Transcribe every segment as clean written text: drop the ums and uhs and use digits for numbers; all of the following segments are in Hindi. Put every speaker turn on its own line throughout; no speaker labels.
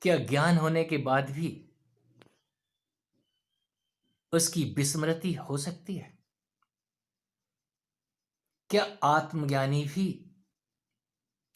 क्या ज्ञान होने के बाद भी उसकी विस्मृति हो सकती है? क्या आत्मज्ञानी भी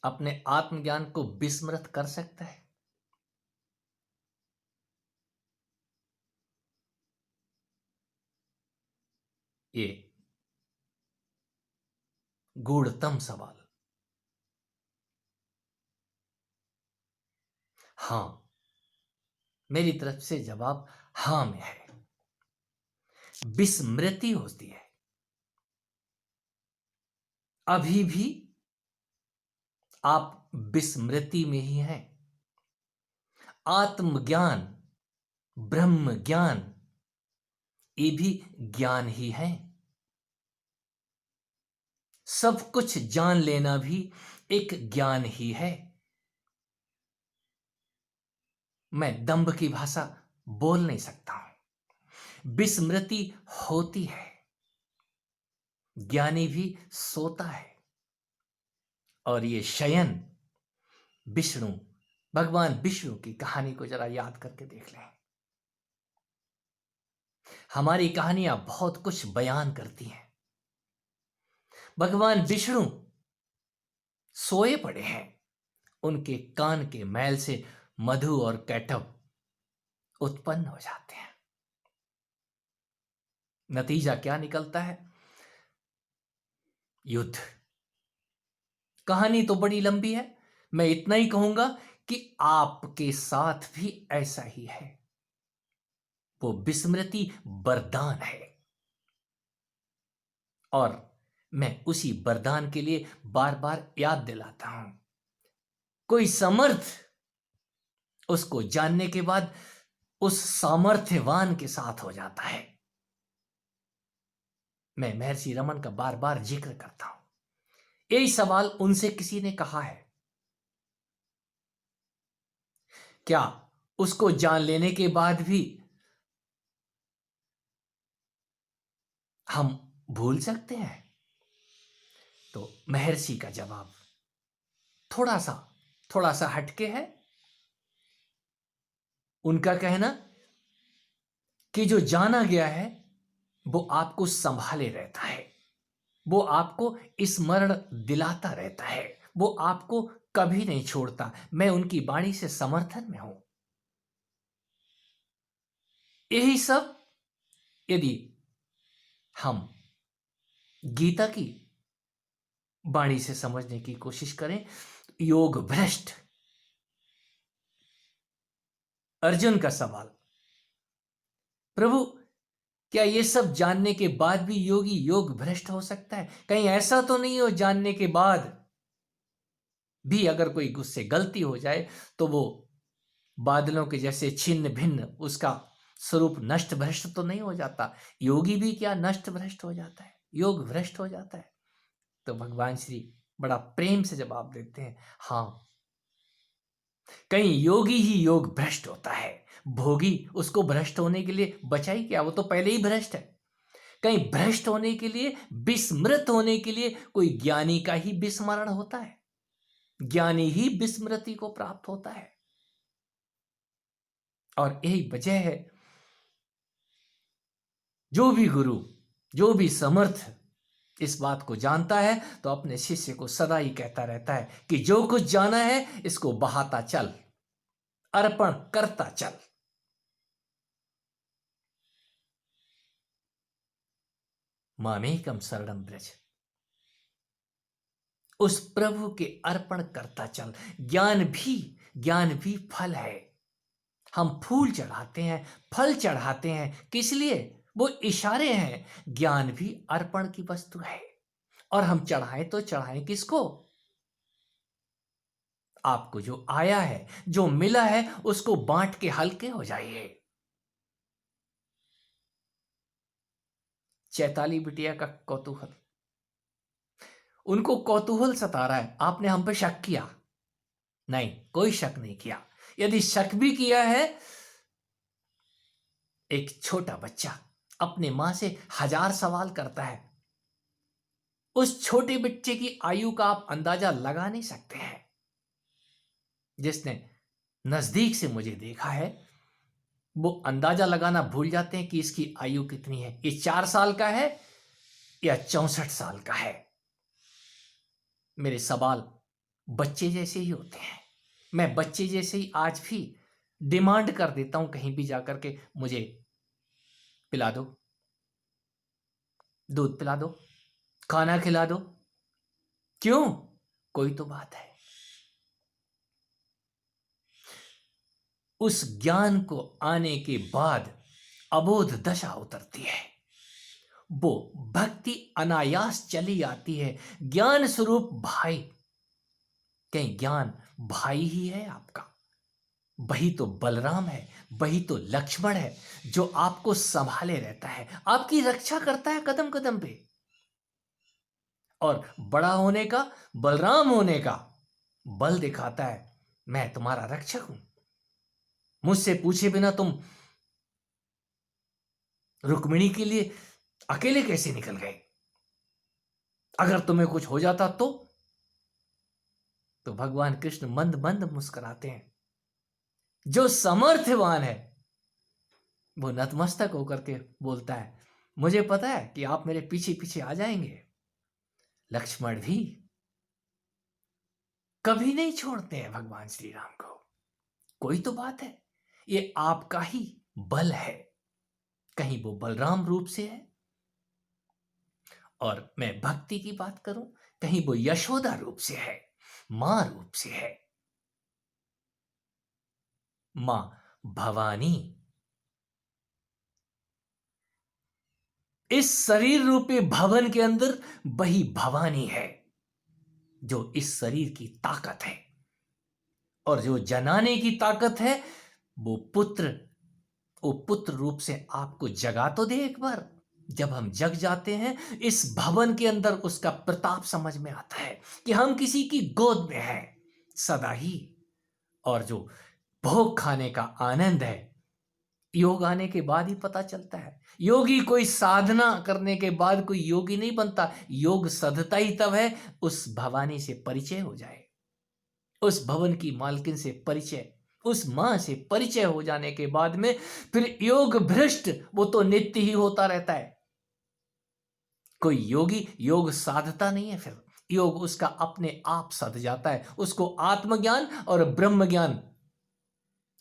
अपने आत्मज्ञान को विस्मृत कर सकता है? ये गूढ़तम सवाल। हां, मेरी तरफ से जवाब हां में है। विस्मृति होती है। अभी भी आप विस्मृति में ही हैं। आत्मज्ञान, ब्रह्म ज्ञान, ये भी ज्ञान ही है। सब कुछ जान लेना भी एक ज्ञान ही है। मैं दंभ की भाषा बोल नहीं सकता हूं। विस्मृति होती है। ज्ञानी भी सोता है। और ये शयन विष्णु, भगवान विष्णु की कहानी को जरा याद करके देख लें। हमारी कहानियां बहुत कुछ बयान करती हैं। भगवान विष्णु सोए पड़े हैं। उनके कान के मैल से मधु और कैटव उत्पन्न हो जाते हैं। नतीजा क्या निकलता है? युद्ध। कहानी तो बड़ी लंबी है। मैं इतना ही कहूंगा कि आपके साथ भी ऐसा ही है। वो विस्मृति वरदान है। और मैं उसी वरदान के लिए बार बार याद दिलाता हूं। कोई समर्थ उसको जानने के बाद उस सामर्थ्यवान के साथ हो जाता है। मैं महर्षि रमन का बार बार जिक्र करता हूं। यही सवाल उनसे किसी ने कहा है, क्या उसको जान लेने के बाद भी हम भूल सकते हैं? तो महर्षि का जवाब थोड़ा सा हटके है। उनका कहना कि जो जाना गया है वो आपको संभाले रहता है। वो आपको स्मरण दिलाता रहता है। वो आपको कभी नहीं छोड़ता। मैं उनकी वाणी से समर्थन में हूं। यही सब यदि हम गीता की वाणी से समझने की कोशिश करें, योग भ्रष्ट। अर्जुन का सवाल, प्रभु क्या ये सब जानने के बाद भी योगी योग भ्रष्ट हो सकता है? कहीं ऐसा तो नहीं हो जानने के बाद भी अगर कोई गुस्से गलती हो जाए तो वो बादलों के जैसे छिन्न भिन्न उसका स्वरूप नष्ट भ्रष्ट तो नहीं हो जाता? योगी भी क्या नष्ट भ्रष्ट हो जाता है, योग भ्रष्ट हो जाता है? तो भगवान श्री बड़ा प्रेम से जवाब देते हैं, हां, कहीं योगी ही योग भ्रष्ट होता है। भोगी उसको भ्रष्ट होने के लिए बचा ही क्या, वो तो पहले ही भ्रष्ट है। कहीं भ्रष्ट होने के लिए, विस्मृत होने के लिए कोई ज्ञानी का ही विस्मरण होता है। ज्ञानी ही विस्मृति को प्राप्त होता है। और यही वजह है, जो भी गुरु, जो भी समर्थ इस बात को जानता है तो अपने शिष्य को सदा ही कहता रहता है कि जो कुछ जाना है इसको बहाता चल, अर्पण करता चल। मामेकम शरणम ब्रज, उस प्रभु के अर्पण करता चल। ज्ञान भी फल है। हम फूल चढ़ाते हैं, फल चढ़ाते हैं, किस लिए? वो इशारे हैं। ज्ञान भी अर्पण की वस्तु है। और हम चढ़ाएं तो चढ़ाएं किसको? आपको जो आया है, जो मिला है, उसको बांट के हल्के हो जाइए। चैताली बिटिया का कौतूहल, उनको कौतूहल सता रहा है। आपने हम पे शक किया? नहीं, कोई शक नहीं किया। यदि शक भी किया है, एक छोटा बच्चा अपने मां से 1000 सवाल करता है। उस छोटे बच्चे की आयु का आप अंदाजा लगा नहीं सकते हैं। जिसने नजदीक से मुझे देखा है, वो अंदाजा लगाना भूल जाते हैं कि इसकी आयु कितनी है, ये 4 साल का है या 64 साल का है। मेरे सवाल बच्चे जैसे ही होते हैं। मैं बच्चे जैसे ही आज भी डिमांड कर देता हूं कहीं भी जाकर के, मुझे पिला दो, दूध पिला दो, खाना खिला दो। क्यों? कोई तो बात है। उस ज्ञान को आने के बाद अबोध दशा उतरती है, वो भक्ति अनायास चली आती है। ज्ञान स्वरूप भाई, कहीं ज्ञान भाई ही है आपका, वही तो बलराम है, वही तो लक्ष्मण है, जो आपको संभाले रहता है, आपकी रक्षा करता है कदम कदम पे। और बड़ा होने का, बलराम होने का बल दिखाता है, मैं तुम्हारा रक्षक हूं। मुझसे पूछे बिना तुम रुक्मिणी के लिए अकेले कैसे निकल गए? अगर तुम्हें कुछ हो जाता तो भगवान कृष्ण मंद मंद मुस्कुराते हैं। जो समर्थवान है वो नतमस्तक होकर के बोलता है, मुझे पता है कि आप मेरे पीछे पीछे आ जाएंगे। लक्ष्मण भी कभी नहीं छोड़ते हैं भगवान श्री राम को। कोई तो बात है, ये आपका ही बल है। कहीं वो बलराम रूप से है, और मैं भक्ति की बात करूं, कहीं वो यशोदा रूप से है, मां रूप से है। मां भवानी इस शरीर रूपी भवन के अंदर वही भवानी है जो इस शरीर की ताकत है, और जो जनाने की ताकत है वो पुत्र रूप से आपको जगा तो दे एक बार। जब हम जग जाते हैं इस भवन के अंदर, उसका प्रताप समझ में आता है कि हम किसी की गोद में हैं सदा ही। और जो भोग खाने का आनंद है, योग आने के बाद ही पता चलता है। योगी कोई साधना करने के बाद कोई योगी नहीं बनता, योग सधता ही तब है उस भवानी से परिचय हो जाए, उस भवन की मालकिन से परिचय, उस मां से परिचय हो जाने के बाद में फिर योग भ्रष्ट वो तो नित्य ही होता रहता है। कोई योगी योग साधता नहीं है, फिर योग उसका अपने आप सध जाता है। उसको आत्मज्ञान और ब्रह्म ज्ञान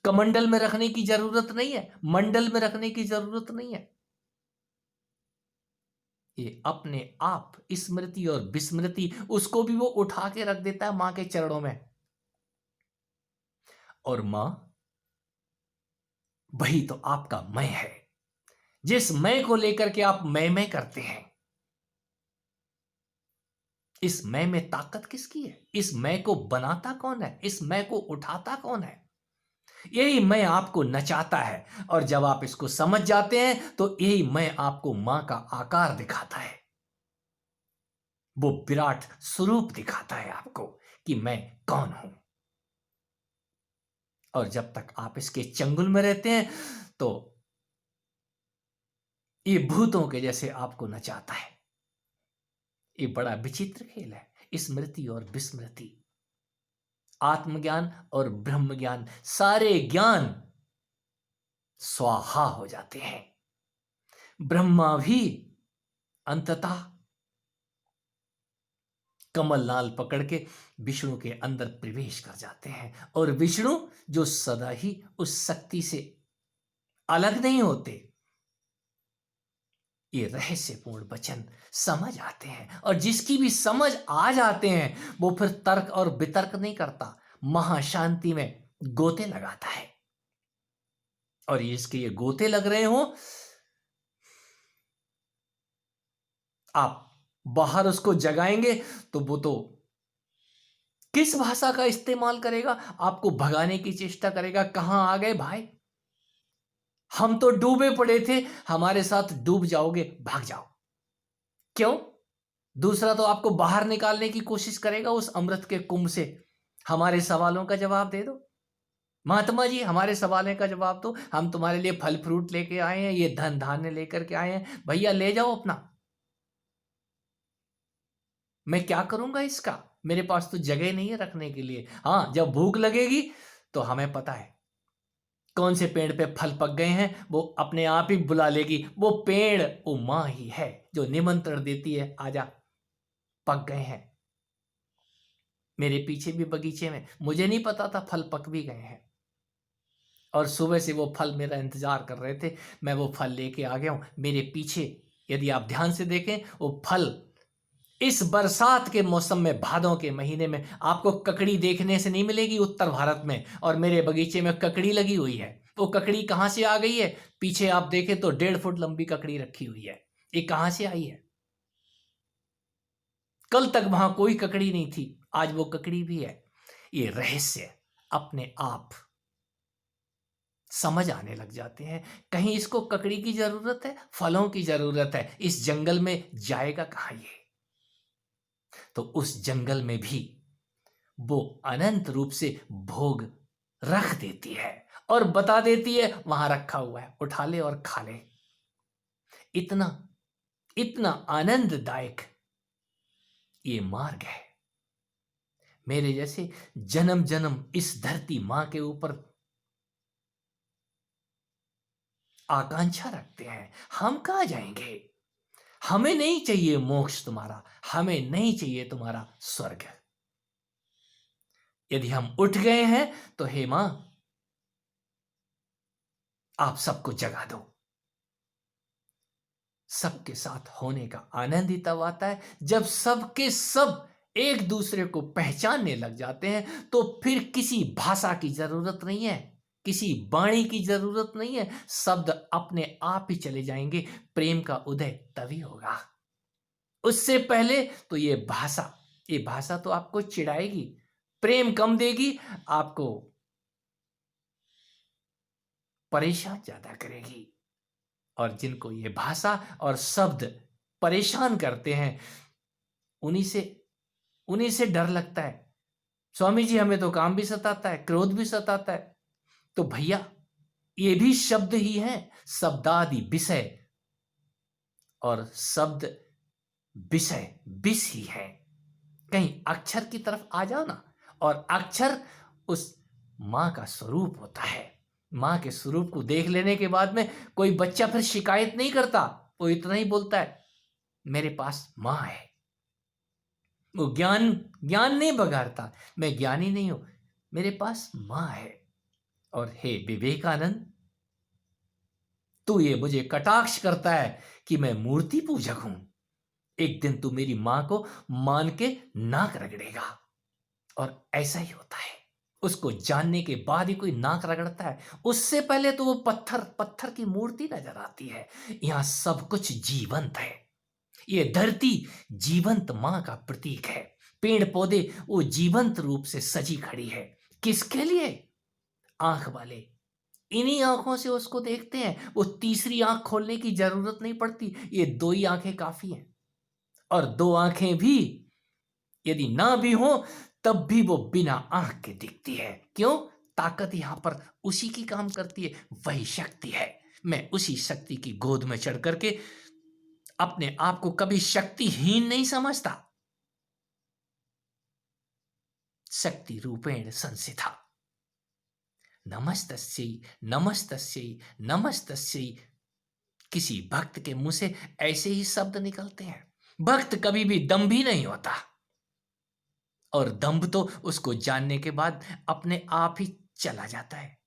कमंडल में रखने की जरूरत नहीं है, मंडल में रखने की जरूरत नहीं है। ये अपने आप स्मृति और विस्मृति उसको भी वो उठा के रख देता है मां के चरणों में। और मां वही तो आपका मैं है, जिस मैं को लेकर के आप मैं करते हैं। इस मैं में ताकत किसकी है? इस मैं को बनाता कौन है? इस मैं को उठाता कौन है? यही मैं आपको नचाता है, और जब आप इसको समझ जाते हैं तो यही मैं आपको मां का आकार दिखाता है, वो विराट स्वरूप दिखाता है आपको कि मैं कौन हूं। और जब तक आप इसके चंगुल में रहते हैं तो ये भूतों के जैसे आपको नचाता है। ये बड़ा विचित्र खेल है, स्मृति और विस्मृति, आत्मज्ञान और ब्रह्म ज्ञान, सारे ज्ञान स्वाहा हो जाते हैं। ब्रह्मा भी अंततः कमल लाल पकड़ के विष्णु के अंदर प्रवेश कर जाते हैं, और विष्णु जो सदा ही उस शक्ति से अलग नहीं होते, ये रहस्यपूर्ण वचन समझ आते हैं। और जिसकी भी समझ आ जाते हैं वो फिर तर्क और वितर्क नहीं करता, महाशांति में गोते लगाता है। और इसके ये गोते लग रहे हो, आप बाहर उसको जगाएंगे तो वो तो किस भाषा का इस्तेमाल करेगा, आपको भगाने की चेष्टा करेगा। कहां आ गए भाई, हम तो डूबे पड़े थे, हमारे साथ डूब जाओगे, भाग जाओ। क्यों? दूसरा तो आपको बाहर निकालने की कोशिश करेगा उस अमृत के कुंभ से। हमारे सवालों का जवाब दे दो महात्मा जी, हमारे सवालों का जवाब दो, हम तुम्हारे लिए फल फ्रूट लेके आए हैं, ये धन धान्य लेकर के आए हैं, भैया ले जाओ अपना। मैं क्या करूंगा इसका, मेरे पास तो जगह नहीं है रखने के लिए। हाँ, जब भूख लगेगी तो हमें पता है कौन से पेड़ पे फल पक गए हैं, वो अपने आप ही बुला लेगी। वो पेड़, वो माँ ही है जो निमंत्रण देती है, आजा पक गए हैं। मेरे पीछे भी बगीचे में, मुझे नहीं पता था फल पक भी गए हैं, और सुबह से वो फल मेरा इंतजार कर रहे थे। मैं वो फल लेके आ गया हूं मेरे पीछे। यदि आप ध्यान से देखें, वो फल इस बरसात के मौसम में, भादों के महीने में आपको ककड़ी देखने से नहीं मिलेगी उत्तर भारत में, और मेरे बगीचे में ककड़ी लगी हुई है। वो ककड़ी कहां से आ गई है? पीछे आप देखें तो 1.5 फुट लंबी ककड़ी रखी हुई है। ये कहां से आई है? कल तक वहां कोई ककड़ी नहीं थी, आज वो ककड़ी भी है। ये रहस्य अपने आप समझ आने लग जाते हैं। कहीं इसको ककड़ी की जरूरत है, फलों की जरूरत है, इस जंगल में जाएगा कहां ये? तो उस जंगल में भी वो अनंत रूप से भोग रख देती है और बता देती है वहां रखा हुआ है, उठा ले और खा ले। इतना इतना आनंददायक ये मार्ग है। मेरे जैसे जन्म जन्म इस धरती मां के ऊपर आकांक्षा रखते हैं, हम कहां जाएंगे? हमें नहीं चाहिए मोक्ष तुम्हारा, हमें नहीं चाहिए तुम्हारा स्वर्ग। यदि हम उठ गए हैं तो हे मां, आप सबको जगा दो। सबके साथ होने का आनंद ही तब आता है जब सबके सब एक दूसरे को पहचानने लग जाते हैं। तो फिर किसी भाषा की जरूरत नहीं है, किसी वाणी की जरूरत नहीं है, शब्द अपने आप ही चले जाएंगे। प्रेम का उदय तभी होगा। उससे पहले तो ये भाषा तो आपको चिढ़ाएगी, प्रेम कम देगी, आपको परेशान ज्यादा करेगी। और जिनको ये भाषा और शब्द परेशान करते हैं, उन्हीं से उन्हीं से डर लगता है। स्वामी जी, हमें तो काम भी सताता है, क्रोध भी सताता है। तो भैया, ये भी शब्द ही है, शब्दादि विषय, और शब्द विषय विष ही है। कहीं अक्षर की तरफ आ जाओ ना, और अक्षर उस मां का स्वरूप होता है। मां के स्वरूप को देख लेने के बाद में कोई बच्चा फिर शिकायत नहीं करता, वो इतना ही बोलता है, मेरे पास मां है। वो ज्ञान ज्ञान नहीं बघारता, मैं ज्ञानी नहीं हूं, मेरे पास मां है। और हे विवेकानंद, तू ये मुझे कटाक्ष करता है कि मैं मूर्ति पूजक हूं। एक दिन तू मेरी मां को मान के नाक रगड़ेगा। और ऐसा ही होता है, उसको जानने के बाद ही कोई नाक रगड़ता है। उससे पहले तो वो पत्थर पत्थर की मूर्ति नजर आती है। यहां सब कुछ जीवंत है। ये धरती जीवंत मां का प्रतीक है। पेड़ पौधे वो जीवंत रूप से सजी खड़ी है। किसके लिए? आंख वाले इन्हीं आंखों से उसको देखते हैं। वो तीसरी आंख खोलने की जरूरत नहीं पड़ती, ये दो ही आंखें काफी हैं। और दो आंखें भी यदि ना भी हो, तब भी वो बिना आंख के दिखती है। क्यों? ताकत यहां पर उसी की काम करती है, वही शक्ति है। मैं उसी शक्ति की गोद में चढ़ करके अपने आप को कभी शक्तिहीन नहीं समझता। शक्ति रूपेण संस्थिता। नमस्तस्यै नमस्तस्यै नमस्तस्यै। किसी भक्त के मुंह से ऐसे ही शब्द निकलते हैं। भक्त कभी भी दंभी नहीं होता, और दंभ तो उसको जानने के बाद अपने आप ही चला जाता है।